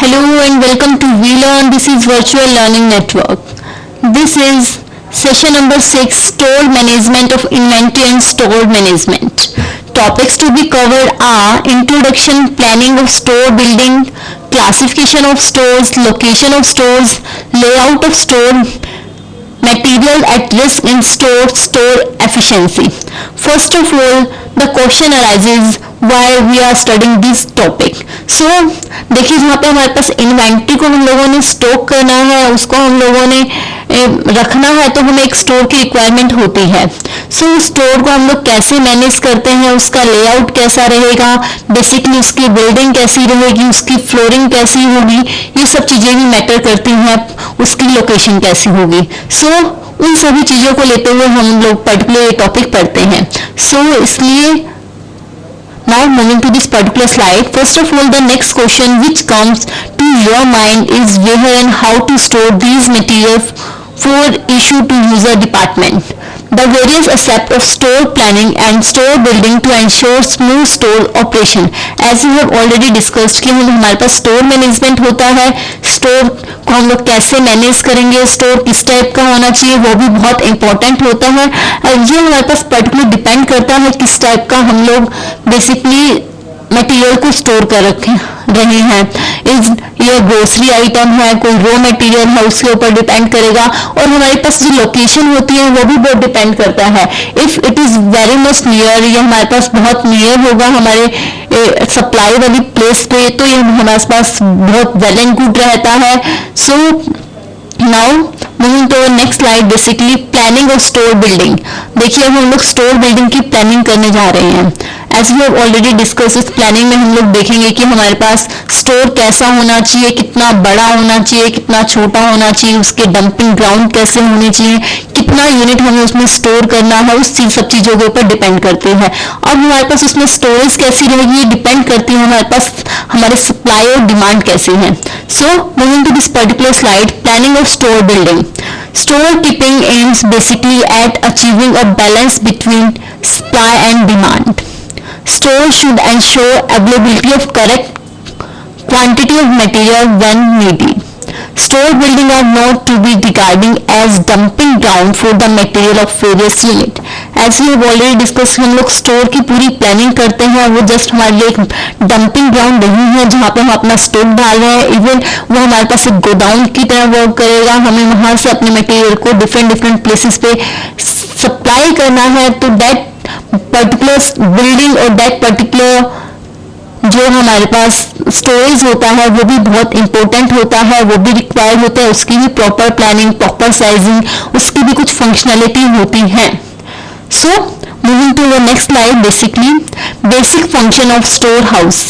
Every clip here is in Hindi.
Hello and welcome to VLearn. This is Virtual Learning Network. This is session number 6, Store Management of Inventory and Store Management. Topics to be covered are Introduction, Planning of Store Building, Classification of Stores, Location of Stores, Layout of Store, Material at Risk in Store, Store Efficiency. First of all, the question arises why we are studying this topic. So देखिए, जहाँ पे हमारे पास इन्वेंट्री को हम लोगों ने स्टॉक करना है, उसको हम लोगों ने रखना है, तो हमें एक स्टोर की रिक्वायरमेंट होती है. सो उस स्टोर को हम लोग कैसे मैनेज करते हैं, उसका लेआउट कैसा रहेगा, बेसिकली उसकी बिल्डिंग कैसी रहेगी, उसकी फ्लोरिंग कैसी होगी, ये सब चीज़ें भी मैटर करती हैं. उसकी लोकेशन कैसी होगी. सो उन सभी चीज़ों को लेते हुए हम लोग पर्टिकुलर टॉपिक पढ़ते हैं. सो इसलिए now moving to this particular slide, first of all the next question which comes to your mind is where and how to store these materials for issue to user department. The various aspects of store planning and store building to ensure smooth store operation. As we have already discussed कि हमारे पास स्टोर मैनेजमेंट होता है, स्टोर को हम लोग कैसे मैनेज करेंगे, स्टोर किस टाइप का होना चाहिए, वो भी बहुत इंपॉर्टेंट होता है. ये हमारे पास पर्टिकुलर डिपेंड करता है किस टाइप का हम लोग बेसिकली मटेरियल को स्टोर कर रहे हैं. इस ये ग्रोसरी आइटम है, कोई रॉ मटेरियल है, उसके ऊपर डिपेंड करेगा. और हमारे पास जो लोकेशन होती है वो भी बहुत डिपेंड करता है. If it is very much near, ये हमारे पास बहुत नियर होगा हमारे सप्लाई वाली प्लेस पे, तो ये हमारे पास बहुत वेल एंड गुड रहता है. So now moving to next slide, basically planning of store building. देखिए, अब हम लोग स्टोर बिल्डिंग की प्लानिंग करने जा रहे हैं. As we have already discuss, इस प्लानिंग में हम लोग देखेंगे कि हमारे पास स्टोर कैसा होना चाहिए, कितना बड़ा होना चाहिए, कितना छोटा होना चाहिए, उसके डंपिंग ग्राउंड कैसे होने चाहिए, कितना यूनिट हमें उसमें स्टोर करना है, उस सब चीज़ों के ऊपर डिपेंड करते हैं. अब हमारे पास उसमें स्टोरेज कैसी रहेगी, ये डिपेंड करती है हमारे पास हमारे सप्लाई और डिमांड कैसे हैं. So moving to this particular slide, planning of store building. Store keeping aims basically at achieving a balance between supply and demand. Store should ensure availability of correct quantity of material when needed. Store building are not to be regarded as dumping ground for the material of various unit. As we have already discussed, हम लोग स्टोर की पूरी प्लानिंग करते हैं, वो जस्ट हमारे लिए एक डंपिंग ग्राउंड नहीं है जहाँ पे हम अपना स्टॉक डाल रहे हैं. इवन वो हमारे पास एक गोडाउन की तरह वर्क करेगा. हमें वहाँ से अपने मटेरियल को डिफरेंट प्लेसेस पे सप्लाई करना है. तो दैट पर्टिकुलर बिल्डिंग और दैट पर्टिकुलर जो हमारे पास स्टोरेज होता है वो भी बहुत इंपॉर्टेंट होता है, वो भी रिक्वायर्ड होता है. उसकी भी प्रॉपर प्लानिंग, प्रॉपर साइजिंग, उसकी भी कुछ फंक्शनैलिटी होती है. So moving to the next slide, basically basic function of store house.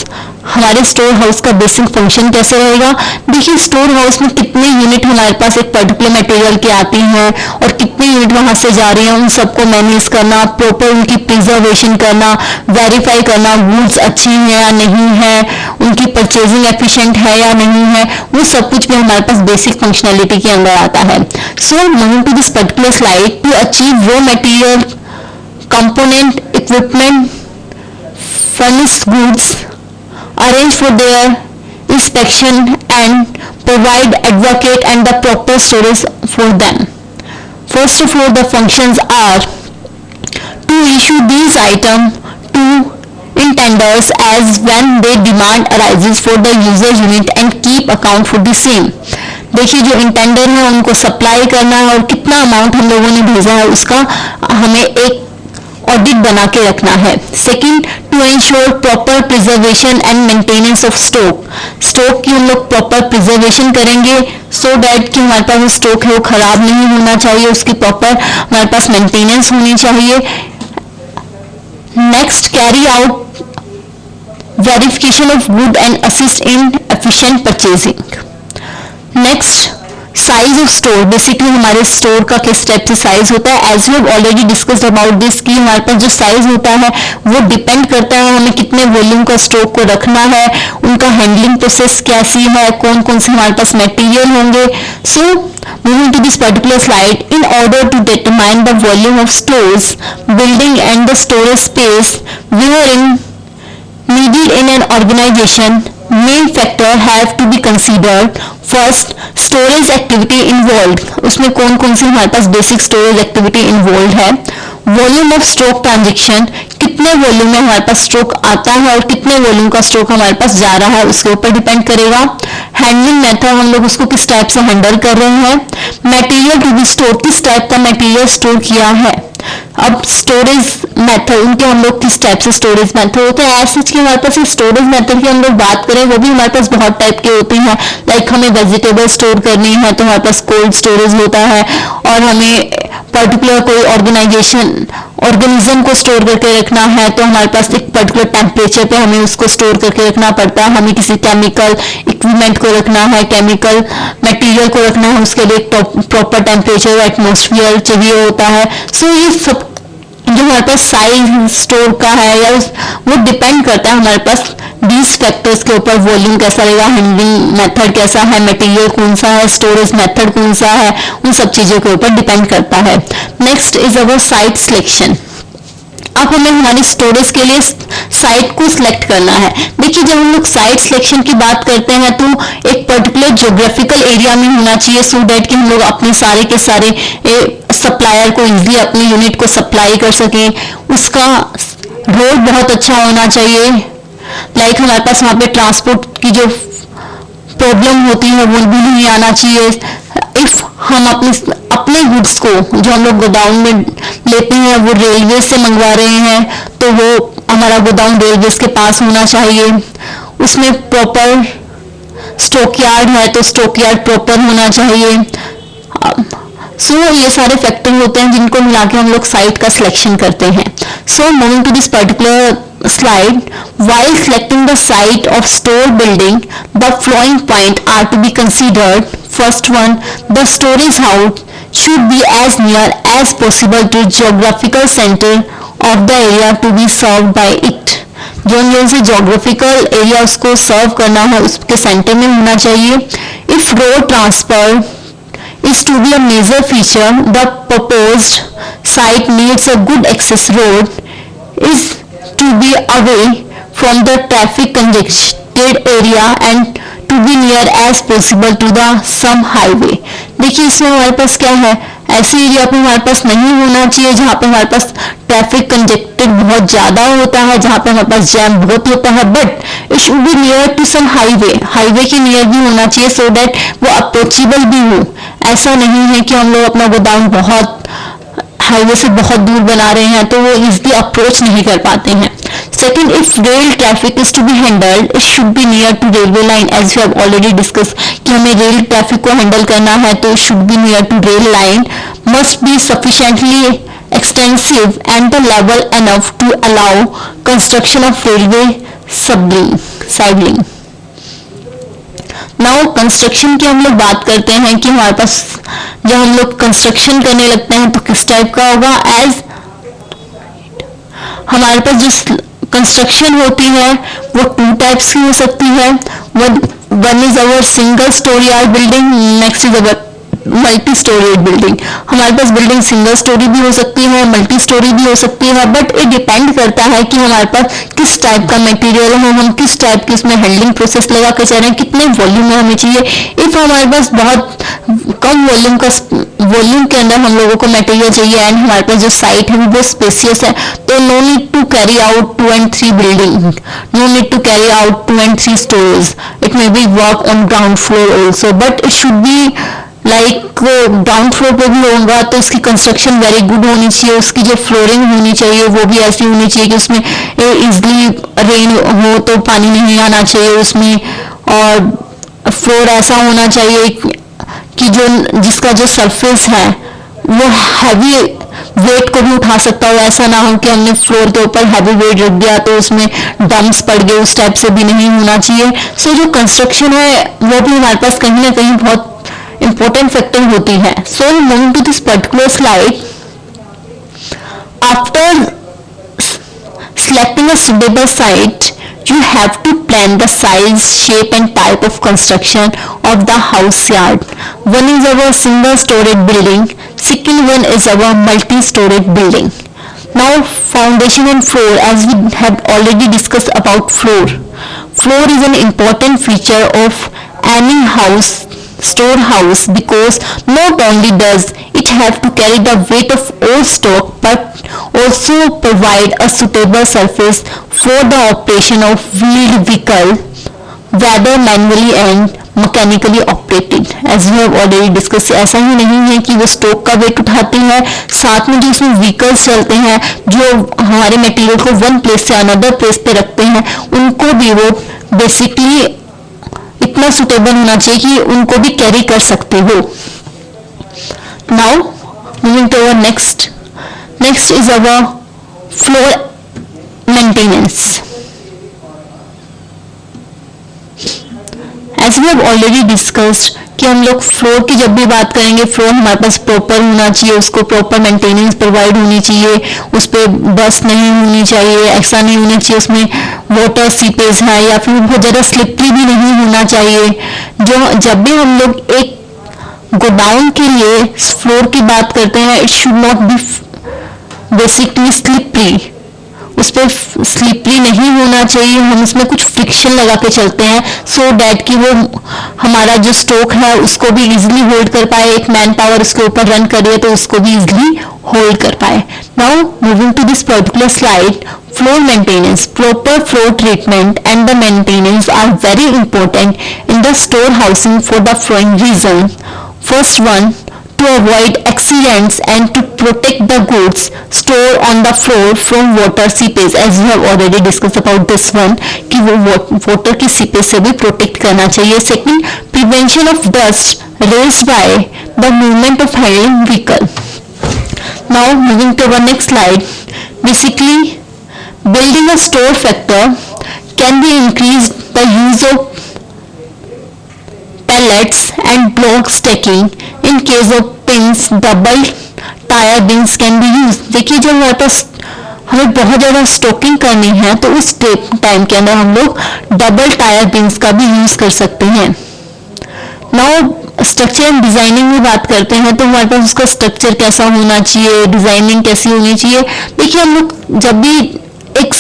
हमारे स्टोर हाउस का बेसिक फंक्शन कैसे रहेगा. देखिए, स्टोर हाउस में कितने यूनिट हमारे पास एक पर्टिकुलर मटेरियल के आती हैं और कितने यूनिट वहां से जा रही हैं, उन सबको मैनेज करना, प्रॉपर उनकी प्रिजर्वेशन करना, वेरीफाई करना, गुड्स अच्छी हैं या नहीं है, उनकी परचेजिंग एफिशिएंट है या नहीं है, वो सब कुछ भी हमारे पास बेसिक फंक्शनैलिटी के अंदर आता है. So moving to this particular slide, to achieve raw material, component, equipment, furnished goods, arrange for their inspection and provide advocate and the proper storage for them. First of all, the functions are to issue these items to intenders as when their demand arises for the user unit and keep account for the same. देखिए, जो इंटेंडर है उनको सप्लाई करना है और कितना अमाउंट हम लोगों ने भेजा है उसका हमें एक ऑडिट बना के रखना है. Second, to ensure proper preservation and maintenance of stock. Stock की हम लोग प्रॉपर प्रिजर्वेशन करेंगे सो डैट कि हमारे पास जो स्टॉक है वो खराब नहीं होना चाहिए, उसकी प्रॉपर हमारे पास मेंटेनेंस होनी चाहिए. Next, carry out verification of good and assist in efficient purchasing. Next, size of store. Basically हमारे स्टोर का किस टाइप से साइज होता है. As we have already discussed about this कि हमारे पास जो साइज होता है वो डिपेंड करता है हमें कितने वॉल्यूम का स्टॉक को रखना है, उनका हैंडलिंग प्रोसेस कैसी है, कौन कौन से हमारे पास मटेरियल होंगे. So moving to this particular slide, in order to determine the volume of stores building and the storage space where in needed in an organization, main factor have to be considered. First, storage activity involved. उसमें कौन कौन सी हमारे पास बेसिक स्टोरेज एक्टिविटी इन्वॉल्व है. वॉल्यूम ऑफ स्ट्रोक ट्रांजेक्शन, कितने वॉल्यूम में हमारे पास स्ट्रोक आता है और कितने वॉल्यूम का स्ट्रोक हमारे पास जा रहा है उसके ऊपर डिपेंड करेगा. हैंडलिंग मेथड, हम लोग उसको किस टाइप से हैंडल कर रहे हैं. मटेरियल टू बी स्टोर, किस टाइप का मटेरियल स्टोर किया है. अब स्टोरेज मेथड, उनके हम लोग किस टाइप से स्टोरेज मेथड होते हैं. ऐसे कि हमारे पास स्टोरेज मेथड की हम लोग बात करें वो भी हमारे पास बहुत टाइप के होते हैं. लाइक हमें वेजिटेबल स्टोर करनी है तो हमारे पास कोल्ड स्टोरेज होता है, और हमें पर्टिकुलर कोई ऑर्गेनिज्म को स्टोर करके रखना है तो हमारे पास एक पर्टिकुलर टेम्परेचर पे हमें उसको स्टोर करके रखना पड़ता है. हमें किसी केमिकल इक्विपमेंट को रखना है, केमिकल मटेरियल को रखना है, उसके लिए प्रॉपर टेम्परेचर एटमॉस्फेयर चाहिए होता है. सो ये सब जो हमारे पास साइज स्टोर का है या वो डिपेंड करता है हमारे पास these फैक्टर्स के ऊपर. वॉल्यूम कैसा रहेगा, हैंडलिंग मेथड कैसा है, मटेरियल कौन सा है, स्टोरेज मेथड कौन सा है, उन सब चीजों के ऊपर डिपेंड करता है. Next is our site selection. अब हमें हमारी स्टोरेज के लिए साइट को सिलेक्ट करना है. देखिए जब हम लोग साइट सिलेक्शन की बात करते हैं तो एक पर्टिकुलर ज्योग्राफिकल एरिया में होना चाहिए सो दैट कि हम लोग अपने सारे के सारे सप्लायर को इजीली अपनी यूनिट को सप्लाई कर सकें. उसका रोड बहुत अच्छा होना चाहिए. लाइक हमारे पास वहाँ पे ट्रांसपोर्ट की जो प्रॉब्लम होती है वो भी नहीं आना चाहिए. इफ हम अपने गुड्स को जो हम लोग गोदाउन में लेते हैं वो रेलवे से मंगवा रहे हैं तो वो हमारा गोदाउन रेलवे के पास होना चाहिए. उसमें प्रॉपर स्टॉक यार्ड है तो स्टॉक यार्ड प्रॉपर होना चाहिए. सो ये सारे फैक्टर होते हैं जिनको मिला के हम लोग साइट का सिलेक्शन करते हैं. So moving to this particular slide, while selecting the site of store building, the following points are to be considered. First one, the storage house should be as near as possible to geographical center of the area to be served by it. जो से geographical area उसको सर्व करना है उसके सेंटर में होना चाहिए. If road transport is to be a major feature, the proposed site needs a good access road is to be away from the traffic congested area and to be near as possible to the some highway. देखिए इसमें हमारे पास क्या है, ऐसे एरिया पे हमारे पास नहीं होना चाहिए जहाँ पे हमारे पास ट्रैफिक कंजेक्टेड बहुत ज़्यादा होता है, जहाँ पे हमारे पास जैम बहुत होता है. But it should be near to some highway के नियर भी होना चाहिए सो दैट वो अप्रोचेबल भी हो. ऐसा नहीं है कि हम लोग अपना गोदाम बहुत हाईवे से बहुत दूर बना रहे हैं तो वो इजीली अप्रोच नहीं कर पाते हैं. Second, if rail traffic is to be handled it should be near to railway line. As we have already discuss कि हमें रेल ट्रैफिक को हैंडल करना है तो should be near to rail line. Must be sufficiently extensive and the level enough to allow construction of railway siding. Now construction की हम लोग बात करते हैं कि हमारे पास जब हम लोग कंस्ट्रक्शन करने लगते हैं तो किस टाइप का होगा. एज हमारे पास जो कंस्ट्रक्शन होती है वो 2 टाइप्स की हो सकती है. One is our single storey or building, next is our multi storey building. हमारे पास बिल्डिंग सिंगल स्टोरी भी हो सकती है, मल्टी स्टोरी भी हो सकती है. बट ये डिपेंड करता है कि हमारे पास किस टाइप का मटेरियल है, हम किस टाइप की उसमें हैंडलिंग प्रोसेस लगा कर चल रहे हैं, कितने वॉल्यूम में हमें चाहिए. इफ हमारे पास बहुत कम वॉल्यूम के अंदर हम लोगों को मटेरियल चाहिए एंड हमारे पास जो साइट है वो स्पेसियस है तो no need to carry out 2 and 3 building, no need to carry out 2 and 3 storage. It may be work on ground floor also, but it should be like ground floor पे भी होगा तो उसकी कंस्ट्रक्शन वेरी गुड होनी चाहिए. उसकी जो फ्लोरिंग होनी चाहिए वो भी ऐसी होनी चाहिए कि उसमें इजली रेन हो तो पानी नहीं आना चाहिए उसमें, और फ्लोर ऐसा होना चाहिए कि जिसका जो सरफेस है वो हैवी वेट को भी उठा सकता हो. ऐसा ना हो कि हमने फ्लोर के ऊपर हैवी वेट रख दिया तो उसमें डम्प्स पड़ गए, उस टाइप से भी नहीं होना चाहिए. सो जो कंस्ट्रक्शन है वो भी हमारे पास कहीं ना कहीं बहुत important factor होती है. So moving to this particular slide, after selecting a suitable site, you have to plan the size, shape and type of construction of the house yard. One is our single storage building, second one is our multi-storage building. Now foundation and floor, as we have already discussed about floor. Floor is an important feature of any storehouse because not only does it have to carry the weight of all stock but also provide a suitable surface for the operation of wheeled vehicle, whether manually and mechanically operated. As we have already discussed, ऐसा ही नहीं है कि वो स्टॉक का वेट उठाते हैं, साथ में जो उसमें व्हीकल्स चलते हैं जो हमारे मटेरियल को वन प्लेस से अनदर प्लेस पे रखते हैं, उनको भी वो बेसिकली इतना सुटेबल होना चाहिए कि उनको भी कैरी कर सकते हो. Now moving to our next is our floor maintenance. As we have already discussed कि हम लोग फ्लोर की जब भी बात करेंगे, फ्लोर हमारे पास प्रॉपर होना चाहिए, उसको प्रॉपर मेंटेनेंस प्रोवाइड होनी चाहिए, उस पर डस्ट नहीं होनी चाहिए, ऐसा नहीं होना चाहिए उसमें वाटर सीपेज है या फिर बहुत ज़्यादा स्लिपरी भी नहीं होना चाहिए. जो जब भी हम लोग एक गोडाउन के लिए फ्लोर की बात करते हैं, it should not be basically slippery, उस पर स्लिपरी नहीं होना चाहिए. हम उसमें कुछ फ्रिक्शन लगा के चलते हैं सो डैट कि वो हमारा जो स्टॉक है उसको भी इजीली होल्ड कर पाए, एक मैन पावर उसके ऊपर रन करे तो उसको भी इजीली होल्ड कर पाए. Now moving to this particular slide, floor maintenance, proper floor treatment and the maintenance are very important in the storehousing for the following reason. First one, to avoid accidents and to protect the goods stored on the floor from water seepage. As we have already discussed about this one कि वो water की seepage से भी protect करना चाहिए. Second, prevention of dust raised by the movement of handling vehicle. Now moving to our next slide, basically building a store factor can be increased by use of pallets and block stacking. In case of pins, double tire bins can be used. देखिए जब हमारे पास हमें बहुत ज़्यादा स्टॉकिंग करनी है तो उस टाइम के अंदर हम लोग डबल टायर बिन्स का भी यूज़ कर सकते हैं. नाउ स्ट्रक्चर एंड डिजाइनिंग में बात करते हैं तो हमारे पास उसका स्ट्रक्चर कैसा होना चाहिए, डिजाइनिंग कैसी होनी चाहिए. देखिए हम लोग जब भी एक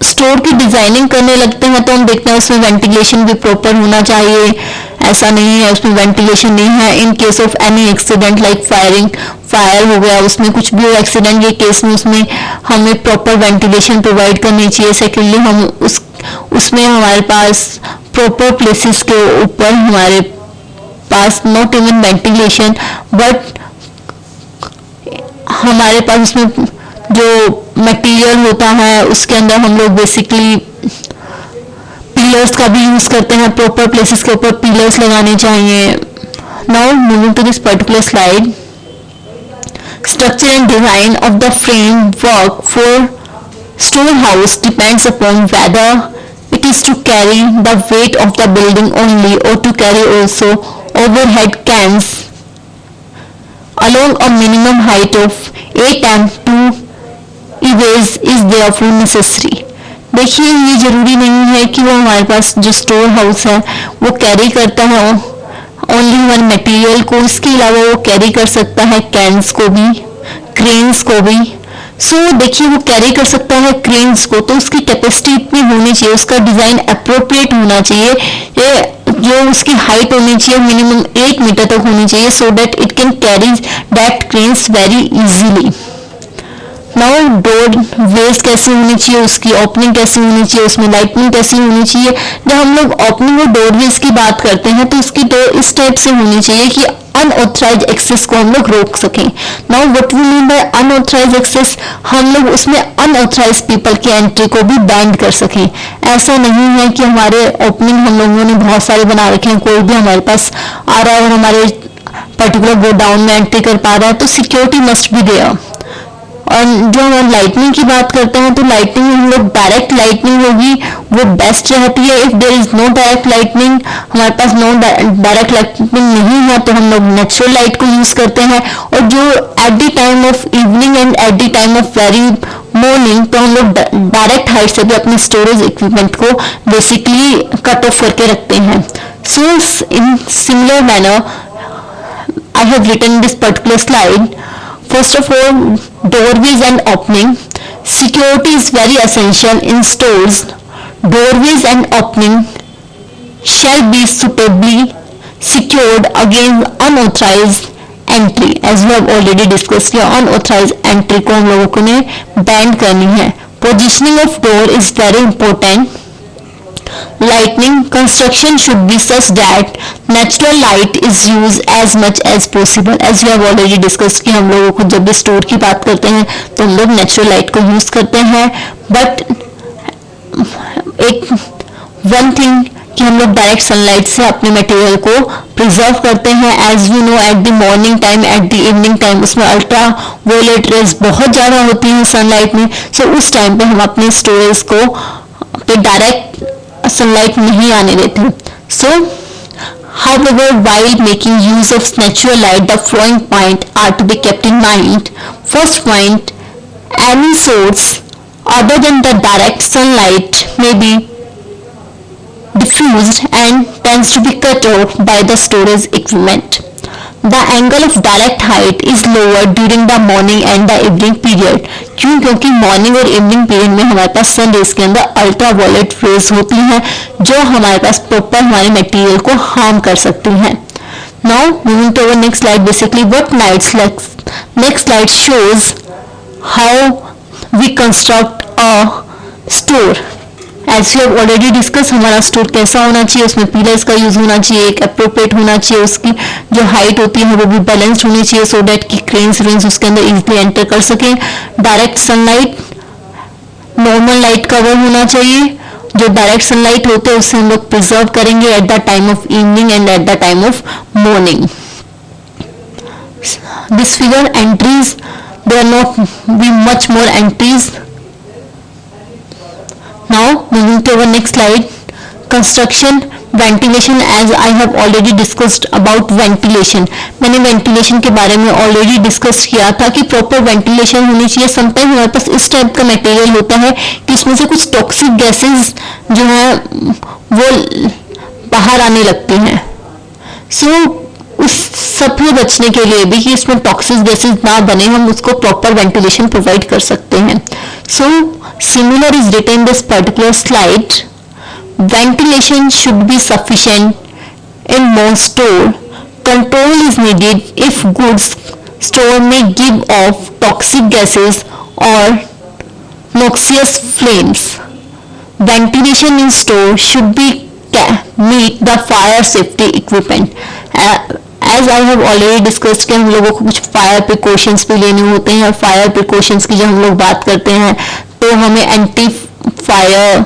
स्टोर की डिजाइनिंग करने लगते हैं तो हम देखते हैं उसमें वेंटिलेशन भी प्रॉपर होना चाहिए. ऐसा नहीं है उसमें वेंटिलेशन नहीं है, इन case of any accident like fire हो गया, उसमें कुछ भी एक्सीडेंट के केस में उसमें हमें प्रॉपर वेंटिलेशन प्रोवाइड करनी चाहिए. सेकेंडली हम उसमें हमारे पास प्रॉपर प्लेसेस के ऊपर हमारे पास नॉट इवन वेंटिलेशन बट हमारे पास उसमें जो मटेरियल होता है उसके अंदर हम लोग बेसिकली पिलर्स का भी यूज करते हैं, प्रॉपर प्लेसेस के ऊपर पिलर्स लगाने चाहिए. Now moving to this particular slide, structure and design of the frame work for store house depends upon whether it is to carry the weight of the building only और to carry also overhead cranes along a minimum height of 8 m to erase is therefore necessary. देखिए ये जरूरी नहीं है कि वो हमारे पास जो स्टोर हाउस है वो कैरी करता है ओनली वन मटेरियल को, इसके अलावा वो कैरी कर सकता है कैन्स को भी, क्रेन्स को भी. देखिए वो कैरी कर सकता है क्रेन्स को तो उसकी कैपेसिटी इतनी होनी चाहिए, उसका डिजाइन अप्रोप्रिएट होना चाहिए, जो उसकी हाइट होनी चाहिए मिनिमम 8 मीटर तक होनी चाहिए so that it can carry that cranes very easily. Now doorways कैसी होनी चाहिए, उसकी ओपनिंग कैसी होनी चाहिए, उसमें लाइटनिंग कैसी होनी चाहिए. जब हम लोग ओपनिंग और डोर वेज की बात करते हैं तो उसकी डोर इस टाइप से होनी चाहिए कि अनऑथराइज एक्सेस को हम लोग रोक सकें. Now what we mean by unauthorise access, हम लोग उसमें अनऑथराइज पीपल की एंट्री को भी बैंड कर सकें. ऐसा नहीं है कि हमारे ओपनिंग हम लोगों ने बहुत सारे बना रखे हैं, कोई भी हमारे पास आ रहा है और हमारे पर्टिकुलर गोडाउन में एंट्री कर पा रहा है तो सिक्योरिटी मस्ट बी देयर. और जो हम लाइटनिंग की बात करते हैं तो लाइटनिंग में हम लोग डायरेक्ट लाइटनिंग होगी वो बेस्ट रहती है. If there is no direct lightning, हमारे पास नो डायरेक्ट लाइटनिंग नहीं है तो हम लोग नेचुरल लाइट को यूज करते हैं. और जो at the time of evening and at the time of very morning तो हम लोग डायरेक्ट हाइट से भी अपने स्टोरेज इक्विपमेंट को बेसिकली कट ऑफ करके रखते हैं. So in similar manner I have written this particular slide. First of all, doorways and opening. Security is very essential in stores doorways and opening shall be suitably secured against unauthorized entry. As we have already discussed किया, unauthorized entry को हम लोगों ने बैन करनी है. Positioning of door is very important. Lighting construction should be such that natural light is used as much as possible. As we have already discussed कि हम लोगों को जब भी स्टोर की बात करते हैं तो हम लोग नेचुरल लाइट को यूज करते हैं, बट एक वन थिंग कि हम लोग डायरेक्ट सनलाइट से अपने मटेरियल को प्रिजर्व करते हैं. As you know, at the morning time, at the evening time उसमें अल्ट्रा वायलेट रेज बहुत ज़्यादा होती हैं सनलाइट में. सो उस टाइम पे हम अपने स्टोरेज को पे डायरेक्ट सनलाइट नहीं आने देते. सो however, while making use of natural light, the following points are to be kept in mind. First point, any source other than the direct sunlight may be diffused and tends to be cut off by the storage equipment. The angle of direct height is lower during the morning and the evening period. क्यों? क्योंकि मॉर्निंग और इवनिंग पीरियड में हमारे पास सन रेज के अंदर अल्ट्रा वायलेट रेज होती हैं जो हमारे पास प्रॉपर हमारे मटेरियल को हार्म कर सकती हैं. Now moving to our next slide, basically what next slide shows how we construct a store. As we have already discuss हमारा स्टोर कैसा होना चाहिए, उसमें पिलर्स का यूज होना चाहिए, एक अप्रोप्रिएट होना चाहिए, उसकी जो हाइट होती है वो भी बैलेंस्ड होनी चाहिए सो डैट कि क्रेन्स रेंज उसके अंदर इजीली एंटर कर सकें. Direct sunlight, normal light cover होना चाहिए. जो डायरेक्ट सनलाइट होते हैं उससे हम लोग प्रिजर्व करेंगे eight the time of evening and at the time of morning. This figure entries, there are not be much more entries. Now moving to our next slide, construction ventilation. As I have already discussed about ventilation, मैंने ventilation के बारे में already discuss किया था कि proper ventilation होनी चाहिए. sometimes हमारे पास इस टाइप का material होता है कि इसमें से कुछ toxic gases जो है वो बाहर आने लगती हैं. so उस सब से बचने के लिए भी कि इसमें टॉक्सिक गैसेस ना बने, हम उसको प्रॉपर वेंटिलेशन प्रोवाइड कर सकते हैं. So similar is written in this particular slide. Ventilation should be sufficient in most store. Control is needed if goods store में गिव ऑफ टॉक्सिक गैसेस और noxious flames. Ventilation in store should be meet the fire safety equipment. As I have already discuss कि हम लोगों को कुछ फायर प्रिकॉशंस भी लेने होते हैं. और फायर प्रिकॉशंस की जब हम लोग बात करते हैं तो हमें एंटी फायर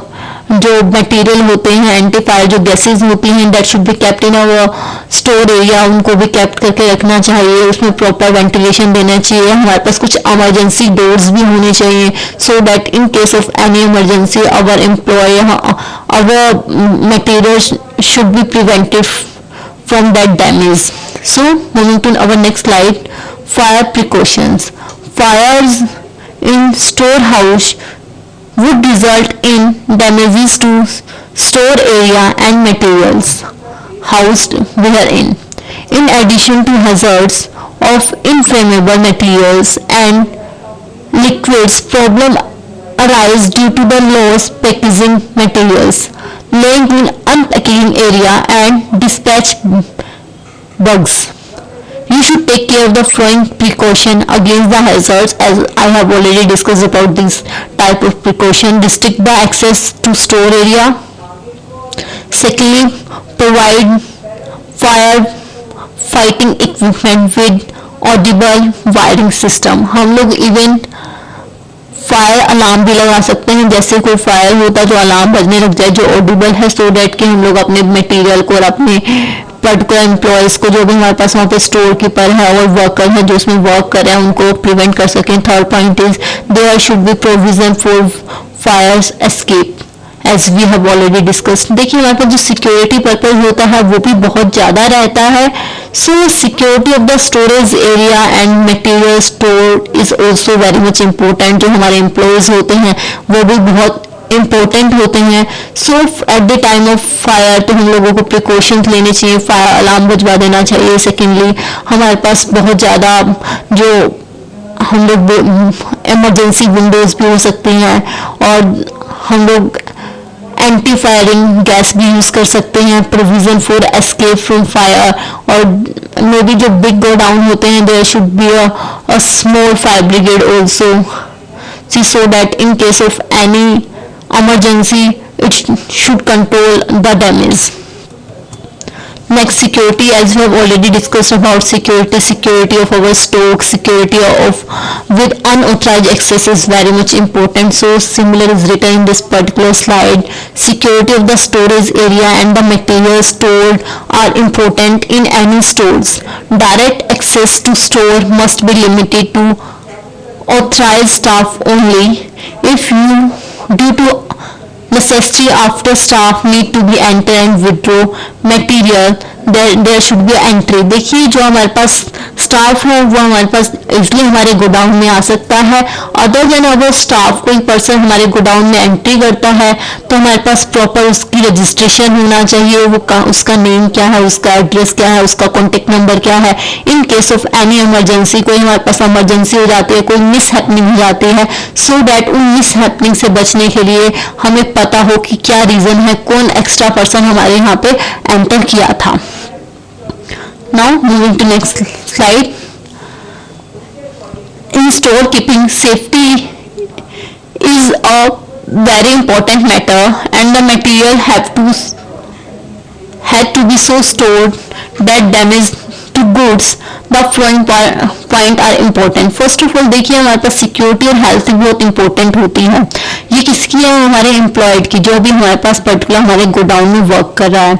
जो मटेरियल होते हैं, एंटी फायर जो गैसेस होती हैं, that should be kept in our store area. उनको भी केप्ट करके रखना चाहिए. उसमें प्रॉपर वेंटिलेशन देना चाहिए. हमारे पास कुछ इमरजेंसी डोर्स भी होने चाहिए so that in case of any emergency our employ our material should be prevented from that damage. So moving to our next slide, fire precautions. Fires in storehouse would result in damages to store area and materials housed therein. In addition to hazards of inflammable materials and liquids, problem arise due to the loose packaging materials, laying in unpacking area and dispatch bugs. You should take care of the following precaution against the hazards. As I have already discussed about this type of precaution. Restrict the access to store area. Secondly, provide fire fighting equipment with audible wiring system. हम लोग इवन फायर अलार्म भी लगा सकते हैं. जैसे कोई फायर होता है जो अलार्म बजने लग जाए जो ऑडिबल है, सो डैट कि हम लोग अपने मटेरियल को और अपने पर्टिकुलर एम्प्लॉयज को जो भी हमारे पास वहाँ पे स्टोर कीपर है और वर्कर है जो उसमें वर्क कर रहे हैं उनको प्रिवेंट कर सकें. Third point is there should be provision for fire escape as we have already discussed. देखिए हमारे पास जो सिक्योरिटी पर्पज होता है वो भी बहुत ज़्यादा रहता है. सो security of the storage area and material store is also very much important. जो हमारे एम्प्लॉयज होते हैं वो भी बहुत इम्पोर्टेंट होते हैं. So at the time of fire तो हम लोगों को प्रिकॉशंस लेने चाहिए. फायर अलार्म बजवा देना चाहिए. सेकेंडली हमारे पास बहुत ज़्यादा जो हम लोग इमरजेंसी विंडोज भी हो सकती हैं और हम लोग एंटी फायरिंग गैस भी यूज कर सकते हैं, provision for escape from fire, और मे बी जो बिग गोडाउन होते हैं there should be a small fire brigade also, so that in case of any emergency it should control the damage. Next, security, as we have already discussed about security of our stock, security of with unauthorized access is very much important. So similar is written in this particular slide. Security of the storage area and the materials stored are important in any stores. Direct access to store must be limited to authorized staff only. If you due to necessity after staff need to be enter and withdraw material, there should be entry. देखिए जो हमारे पास स्टाफ है वो हमारे पास इसलिए हमारे गोडाउन में आ सकता है, अदर देन अगर स्टाफ कोई पर्सन हमारे गोडाउन में एंट्री करता है तो हमारे पास प्रॉपर उसकी रजिस्ट्रेशन होना चाहिए, वो उसका नेम क्या है, उसका एड्रेस क्या है, उसका कॉन्टेक्ट नंबर क्या है. इन केस ऑफ एनी इमरजेंसी, कोई हमारे पास इमरजेंसी हो जाती है, कोई मिस हैपनिंग हो जाती है, सो दैट उन मिस हैपनिंग से बचने के लिए हमें पता हो कि क्या रीजन है, कौन एक्स्ट्रा पर्सन हमारे यहाँ पे एंटर किया था. Now moving to next slide. In store keeping, safety is a very important matter and the material had to be so stored that damage to goods, the flowing point are important. First of all देखिए हमारे पास सिक्योरिटी और हेल्थ बहुत इंपॉर्टेंट होती है. ये किसकी है? हमारे एम्प्लॉयड की, जो भी हमारे पास पर्टिकुलर हमारे गोडाउन में वर्क कर रहा है.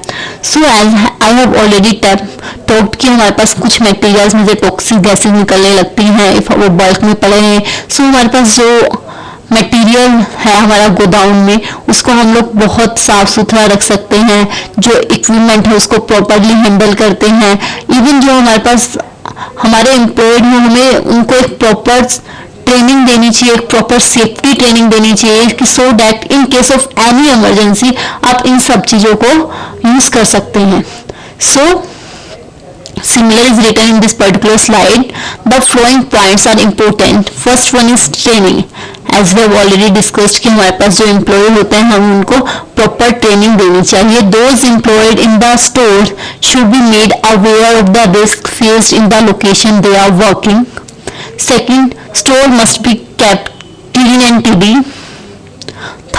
So as I have already talked कि हमारे पास कुछ मटेरियल्स में से टॉक्सिक गैसेज निकलने लगती हैं इफ वो बल्क में पड़े हैं. सो हमारे पास जो मटेरियल है हमारा गोडाउन में उसको हम लोग बहुत साफ सुथरा रख सकते हैं, जो इक्विपमेंट है उसको प्रॉपरली हैंडल करते हैं. इवन जो हमारे पास हमारे एम्प्लॉयड हैं हमें उनको एक प्रॉपर ट्रेनिंग देनी चाहिए, एक प्रॉपर सेफ्टी ट्रेनिंग देनी चाहिए कि सो that in case of any emergency आप इन सब चीज़ों को यूज कर सकते हैं. सो similar is written in this particular slide. The following points are important. First one is training. As we have already discussed कि हमारे पास जो एम्प्लॉय होते हैं हम उनको प्रॉपर ट्रेनिंग देनी चाहिए. Those employed in the store should be made aware of the risk faced in the location they are working. Second, store must be kept clean and tidy.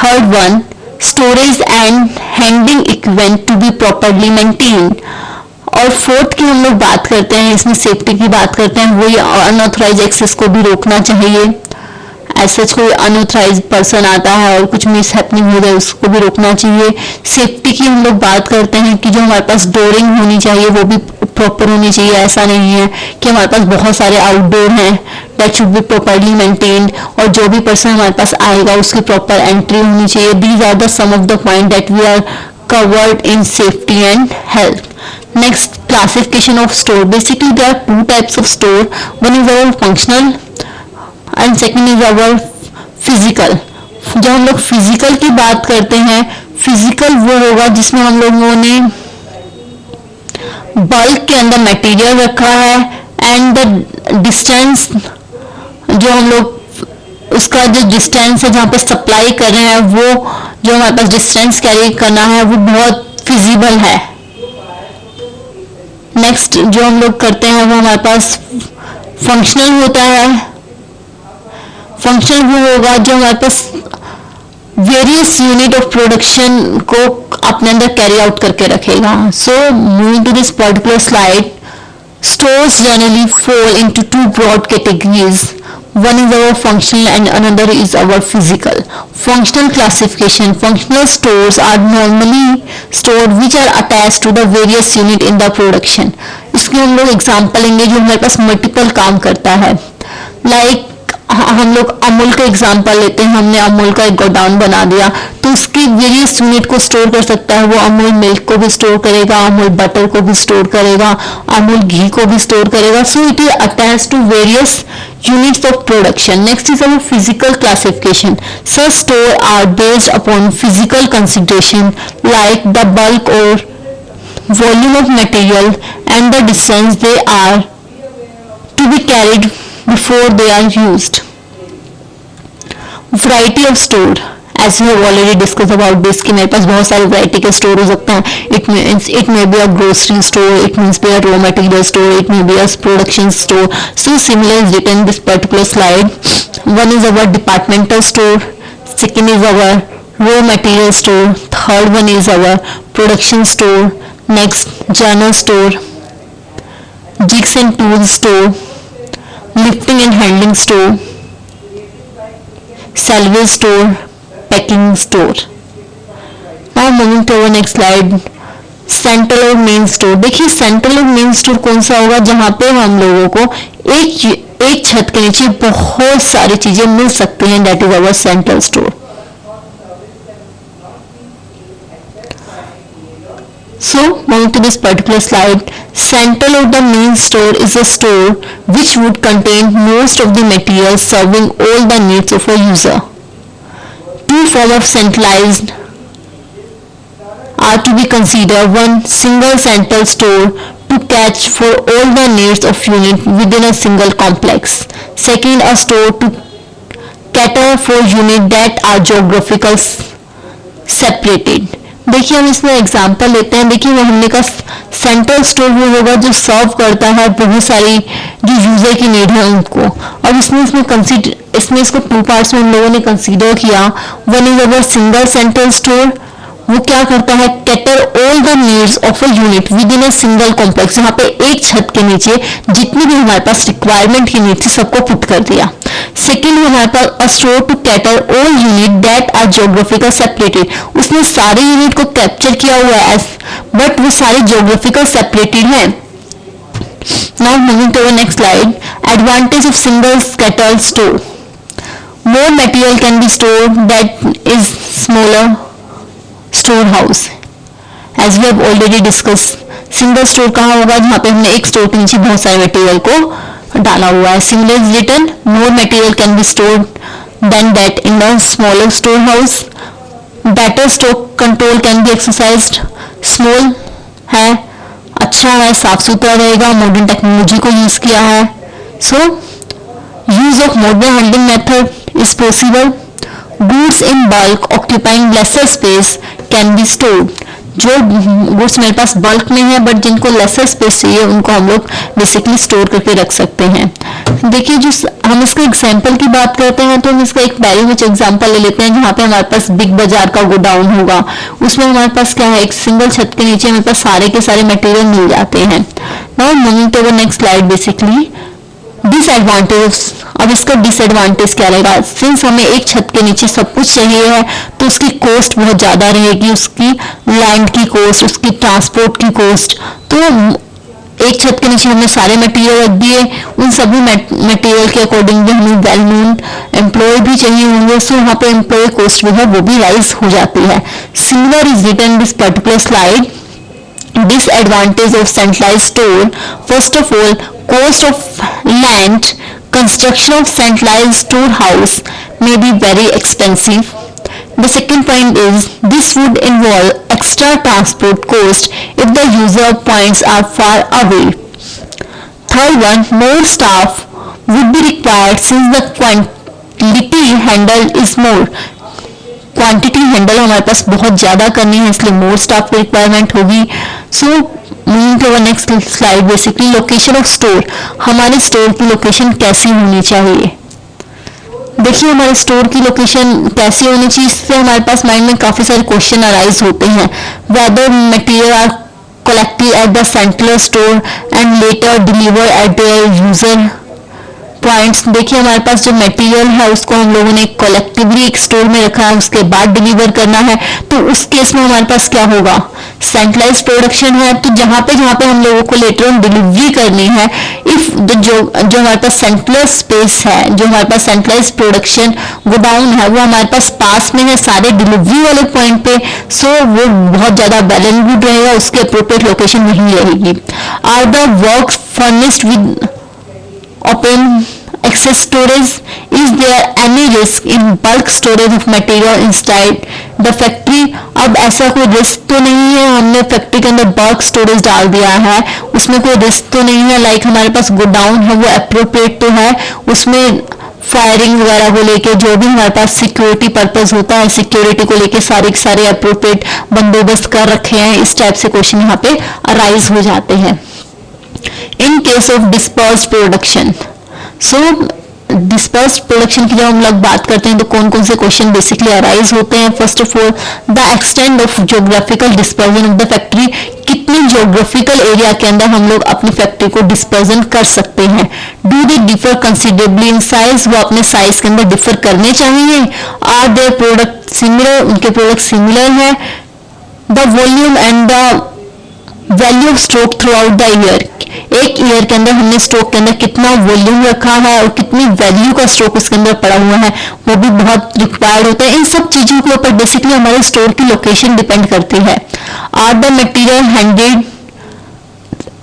Third one, storage and handling equipment to be properly maintained. और फोर्थ की हम लोग बात करते हैं, इसमें सेफ्टी की बात करते हैं, वही अनऑथराइज एक्सेस को भी रोकना चाहिए. ऐसा कोई अनऑथराइज पर्सन आता है और कुछ मिस हैपनिंग हो जाए उसको भी रोकना चाहिए. सेफ्टी की हम लोग बात करते हैं कि जो हमारे पास डोरिंग होनी चाहिए वो भी प्रॉपर होनी चाहिए. ऐसा नहीं है कि हमारे पास बहुत सारे आउटडोर हैं, that should be properly maintained, और जो भी पर्सन हमारे पास आएगा उसकी प्रॉपर एंट्री होनी चाहिए. These are the some of the point that we are covered in safety and health. Next, classification of store. Basically there are two types of store. One is our functional and second is our physical. जब हम लोग फिजिकल की बात करते हैं, फिजिकल वो होगा जिसमें हम लोगों ने बल्क के अंदर मटेरियल रखा है एंड द डिस्टेंस जो हम लोग उसका जो डिस्टेंस है जहाँ पे सप्लाई कर रहे हैं वो जो हमारे पास डिस्टेंस कैरी करना है वो बहुत फिजिबल है. नेक्स्ट जो हम लोग करते हैं वो हमारे पास फंक्शनल होता है. फंक्शनल वो होगा जो हमारे पास वेरियस यूनिट ऑफ प्रोडक्शन को अपने अंदर कैरी आउट करके रखेगा. So moving to this particular slide, stores generally fall into two broad categories. One is our functional and another is our physical. Functional classification. Functional stores are normally stored which are attached to the various unit in the production. इसके हम लोग एग्जाम्पल लेंगे जो हमारे पास मल्टीपल काम करता है. लाइक हम लोग अमूल का एग्जांपल लेते हैं. हमने अमूल का एक गोडाउन बना दिया तो उसकी वेरियस यूनिट को स्टोर कर सकता है. वो अमूल मिल्क को भी स्टोर करेगा, अमूल बटर को भी स्टोर करेगा, अमूल घी को भी स्टोर करेगा. So it is attached to various units of production. Next is our physical classification. Such stores are based upon physical consideration like the bulk or volume of material and the distance they are to be carried before they are used. Variety of store. As you have already discuss about this कि मेरे पास बहुत सारी वैरायटी के स्टोर हो सकते हैं. It may be a grocery store, it means be a raw material store, it may be a production store. So similar is written in this particular slide. One is our departmental store, second is our raw material store, third one is our production store, next journal store, jigs and tools store, lifting and handling store, salvage store, packing store. Now moving to our next slide, central और मेन स्टोर. देखिए सेंट्रल और मेन स्टोर कौन सा होगा, जहां पे हम लोगों को एक छत के नीचे बहुत सारी चीजें मिल सकती हैं. That is our central store. So moving to this particular slide, central or the main store is a store which would contain most of the material serving all the needs of a user. Two forms of centralized are to be considered. One, single central store to catch for all the needs of unit within a single complex. Second, a store to cater for unit that are geographical separated. देखिए हम इसमें एग्जांपल लेते हैं. देखिए वो हमने कहा सेंट्रल स्टोर वो होगा जो सर्व करता है बहुत सारी जो यूजर की नीड है उनको. और इसमें इसको टू पार्ट्स में हम लोगों ने कंसीडर किया. One is our single central store, वो क्या करता है, cater all the needs of a unit within a single complex. यहाँ पे एक छत के नीचे जितनी भी हमारे पास रिक्वायरमेंट की नीड थी सबको पुट कर दिया. सेकेंड हमारे पास a store to cater all unit that are geographical separated. उसने सारे यूनिट को कैप्चर किया हुआ है बट वो सारे जियोग्राफिकल सेपरेटेड हैं. Now moving to our next slide, advantage of single cater store. More material can be stored that is smaller store house. As we have already discuss, single store कहाँ होगा, जहाँ पे हमने एक स्टोर के नीचे बहुत सारे मटेरियल को डाला हुआ है. Similar is written, more material can be stored than that in the smaller store house. Better stock control can be exercised. Small है, अच्छा है, साफ सुथरा रहेगा, मॉडर्न टेक्नोलॉजी को यूज किया है. So use of modern handling method is possible. Goods in bulk occupying lesser space can be stored. जो गुड्स मेरे पास बल्क में है बट जिनको लेसर स्पेस चाहिए उनको हम लोग बेसिकली स्टोर करके रख सकते हैं. देखिए जो हम इसका एग्जांपल की बात करते हैं तो हम इसका एक वेरी मच एग्जांपल ले लेते हैं जहाँ पे हमारे पास बिग बाजार का गोडाउन होगा. उसमें हमारे पास क्या है, एक सिंगल छत के नीचे हमारे पास सारे के सारे मटेरियल मिल जाते हैं. Now moving to our next slide, basically disadvantage. अब इसका डिसएडवांटेज क्या रहेगा, सिंस हमें एक छत के नीचे सब कुछ चाहिए है तो उसकी कॉस्ट बहुत ज़्यादा रहेगी, उसकी लैंड की कॉस्ट, उसकी ट्रांसपोर्ट की कॉस्ट. तो एक छत के नीचे हमने सारे मटेरियल रख दिए, उन सभी मटेरियल के अकॉर्डिंग भी हमें वेल नोन एम्प्लॉय भी चाहिए होंगे. सो वहाँ पे एम्प्लॉय कॉस्ट जो है वो भी राइज हो जाती है. Similar is written this particular slide. Disadvantage of centralized store. First of all, cost of land. Construction of centralized storehouse may be very expensive. The second point is this would involve extra transport cost if the user points are far away. Third one, more staff would be required since the quantity handled is more. Quantity handle हमारे पास बहुत ज़्यादा करनी है इसलिए मोर स्टाफ की रिक्वायरमेंट होगी. So moving to our next slide, basically location of store. हमारे स्टोर की लोकेशन कैसी होनी चाहिए. देखिए हमारे स्टोर की लोकेशन कैसी होनी चाहिए, इससे हमारे पास माइंड में काफ़ी सारे क्वेश्चन अराइज होते हैं. Whether material are collected at the central store and later deliver at the user points. देखिए हमारे पास जो मटेरियल है उसको हम लोगों ने कलेक्टिवली एक स्टोर में रखा है, उसके बाद डिलीवर करना है. तो उस केस में हमारे पास क्या होगा, सेंट्रलाइज प्रोडक्शन है तो जहाँ पे हम लोगों को लेटर ऑन डिलीवरी करनी है, इफ जो हमारे पास सेंट्रल स्पेस है, जो हमारे पास सेंट्रलाइज प्रोडक्शन गोडाउन है वो हमारे पास में है सारे डिलीवरी वाले पॉइंट पे. सो वो बहुत ज्यादा वेल एंड गुड रहेगा, उसके अप्रोप्रिएट लोकेशन वही रहेगी. Are the work furnished with open access storage? Is there any risk in bulk storage of material inside the factory? अब ऐसा कोई रिस्क तो नहीं है, हमने फैक्ट्री के अंदर बल्क स्टोरेज डाल दिया है, उसमें कोई रिस्क तो नहीं है. लाइक हमारे पास गोडाउन है वो अप्रोप्रिएट तो है, उसमें फायरिंग वगैरह को लेके जो भी हमारे पास सिक्योरिटी पर्पस होता है, सिक्योरिटी को लेके सारे के सारे अप्रोप्रिएट बंदोबस्त कर रखे हैं, इस टाइप से क्वेश्चन यहाँ पे अराइज हो जाते हैं। इन case of dispersed production, so dispersed production की जब हम लोग बात करते हैं तो कौन कौन से क्वेश्चन बेसिकली अराइज होते हैं। First of all, the extend of geographical dispersion of the factory, कितने ज्योग्राफिकल एरिया के अंदर हम लोग अपनी फैक्ट्री को डिस्पर्जन कर सकते हैं। Do they differ considerably in size, वो अपने साइज के अंदर डिफर करने चाहिए। आर देयर प्रोडक्ट सिमिलर, उनके प्रोडक्ट सिमिलर है। The volume and the value of stock through out the year, एक ईयर के अंदर हमने स्टॉक के अंदर कितना वॉल्यूम रखा है और कितनी वैल्यू का स्टॉक उसके अंदर पड़ा हुआ है, वो भी बहुत रिक्वायर्ड होता है। इन सब चीजों के ऊपर बेसिकली हमारे स्टोर की लोकेशन डिपेंड करती है। Are the material handed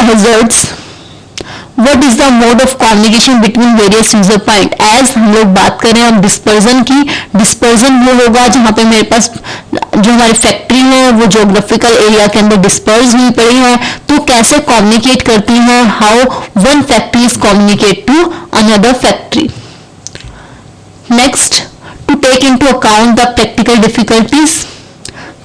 hazards, what is the mode of communication between various user point. As हम लोग बात करें हम डिस्पर्जन की, डिस्पर्जन वो होगा जहां पे मेरे पास जो हमारी फैक्ट्री है वो ज्योग्राफिकल एरिया के अंदर डिस्पर्स हुई पड़ी है, तो कैसे कम्युनिकेट करती है, how one factory is communicate to another factory. Next, to take into account the practical difficulties,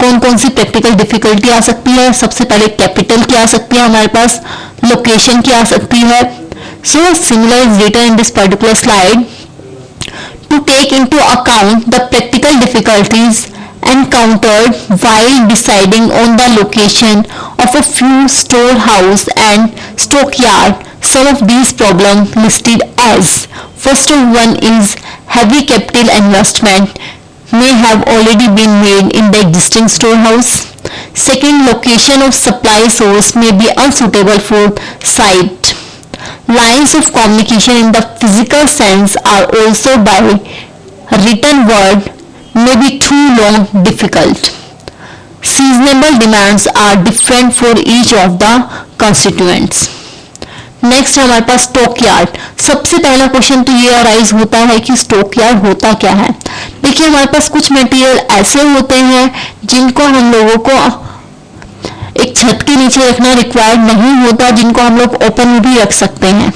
कौन कौन सी प्रैक्टिकल डिफिकल्टी आ सकती है। सबसे पहले कैपिटल की आ सकती है हमारे पास, लोकेशन की आ सकती है। So similar is written in this particular slide. To take into account the practical difficulties encountered while deciding on the location of a few storehouse and stockyard. Some of these problems listed as: first one is heavy capital investment may have already been made in the existing storehouse. Second, location of supply source may be unsuitable for site. Lines of communication in the physical sense are also by written word may be too long, difficult. Seasonable demands are different for each of the constituents. Next हमारे पास स्टॉक यार्ड। सबसे पहला क्वेश्चन तो ये अराइज होता है कि स्टॉक यार्ड होता क्या है। देखिए हमारे पास कुछ मटेरियल ऐसे होते हैं जिनको हम लोगों को एक छत के नीचे रखना रिक्वायर्ड नहीं होता, जिनको हम लोग ओपन में भी रख सकते हैं।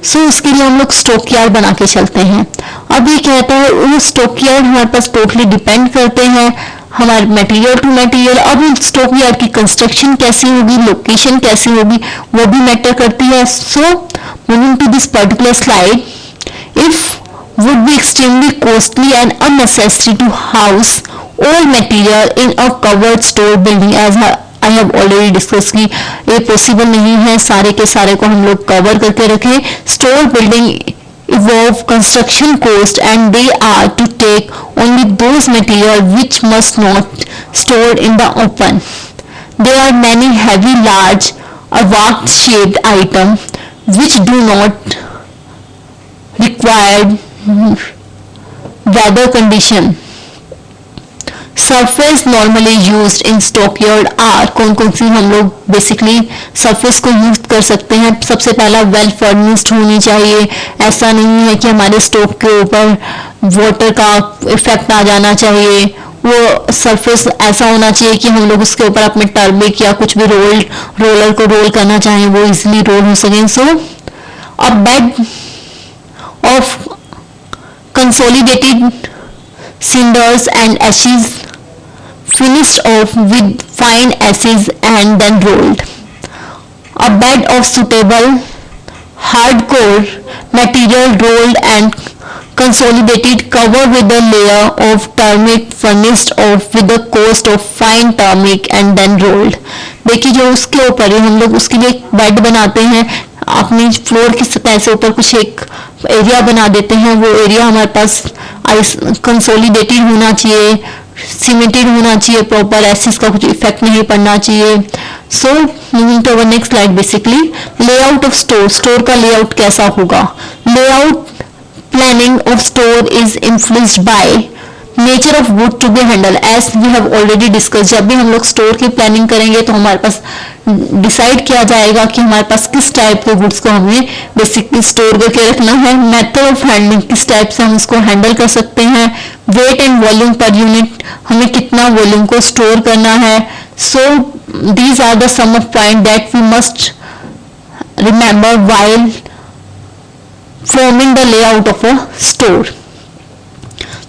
सो उसके लिए हम लोग स्टॉक यार्ड बना के चलते हैं। अब ये कहता है वो स्टॉक यार्ड हमारे पास टोटली डिपेंड करते हैं हमारे मटेरियल टू मटेरियल। अब स्टॉक यार्ड की कंस्ट्रक्शन कैसी होगी, लोकेशन कैसी होगी, वो भी मैटर करती है। So moving to this particular slide, if would be extremely costly and unnecessary to house all material in a covered store building, as I have already discuss की ये पॉसिबल नहीं है सारे के सारे को हम लोग कवर करके रखें। Store building evolve construction cost and they are to take only those material which must not store in the open. There are many heavy large award shaped item which do not required weather condition. Surface normally used in stock yard are, कौन कौन सी हम लोग बेसिकली सरफेस को यूज कर सकते हैं। सबसे पहला वेल फर्निश्ड होनी चाहिए, ऐसा नहीं है कि हमारे स्टॉक के ऊपर वाटर का इफेक्ट आ जाना चाहिए। वो सरफेस ऐसा होना चाहिए कि हम लोग उसके ऊपर अपने टर्बिक या कुछ भी रोलर को रोल करना चाहें वो इजिली रोल हो सके। So a bed of consolidated cinders and ashes finished off with fine ashes and then rolled. A bed of suitable hardcore material rolled and consolidated, covered with a layer of turmeric, furnished off with the coast of fine turmeric and then rolled. देखिए जो उसके ऊपर हम लोग उसके लिए एक बेड बनाते हैं, अपनी फ्लोर की सतह से ऊपर कुछ एक एरिया बना देते हैं। वो एरिया हमारे पास कंसोलिडेटेड होना चाहिए, सीमेंटेड होना चाहिए, प्रॉपर एसिड का कुछ इफेक्ट नहीं पड़ना चाहिए। So moving to our next slide, basically layout of store. Store का लेआउट कैसा होगा। Layout planning of store is influenced by nature of good to be handle, as we have already discuss. जब भी हम लोग स्टोर की प्लानिंग करेंगे तो हमारे पास डिसाइड किया जाएगा कि हमारे पास किस टाइप के गुड्स को हमें बेसिकली स्टोर करके रखना है। मेथड ऑफ हैंडलिंग, किस टाइप से हम उसको हैंडल कर सकते हैं। Weight and volume per unit, हमें कितना वॉल्यूम को स्टोर करना है। So these are the some of point that we must remember while forming the layout of a store.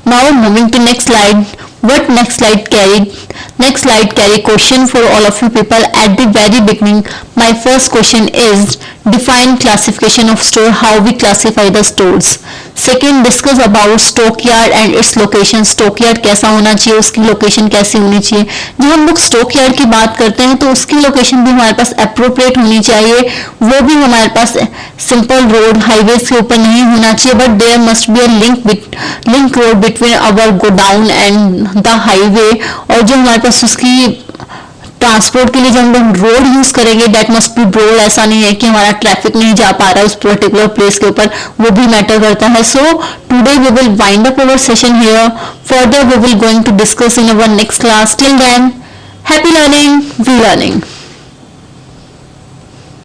Now moving to next slide. What next slide carried? Next slide carry question for all of you people at the very beginning. My first question is define classification of store, how we classify the stores. Second, discuss about stockyard and its location. Stockyard कैसा होना चाहिए, उसकी लोकेशन कैसी होनी चाहिए. जब हम लोग स्टॉकयार्ड की बात करते हैं तो उसकी लोकेशन भी हमारे पास अप्रोप्रिएट होनी चाहिए. वो भी हमारे पास सिंपल रोड हाईवेज के ऊपर नहीं होना चाहिए, but there must be a link road between our godown and the highway. और जो हमारे पास उसकी ट्रांसपोर्ट के लिए जब हम रोड यूज करेंगे दैट मस्ट बी ब्रॉड. ऐसा नहीं है कि हमारा ट्रैफिक नहीं जा पा रहा है उस पर्टिकुलर प्लेस के ऊपर, वो भी मैटर करता है. So today we will wind up our session here. Further we will going to discuss in our next class. Till then, happy learning, we learning.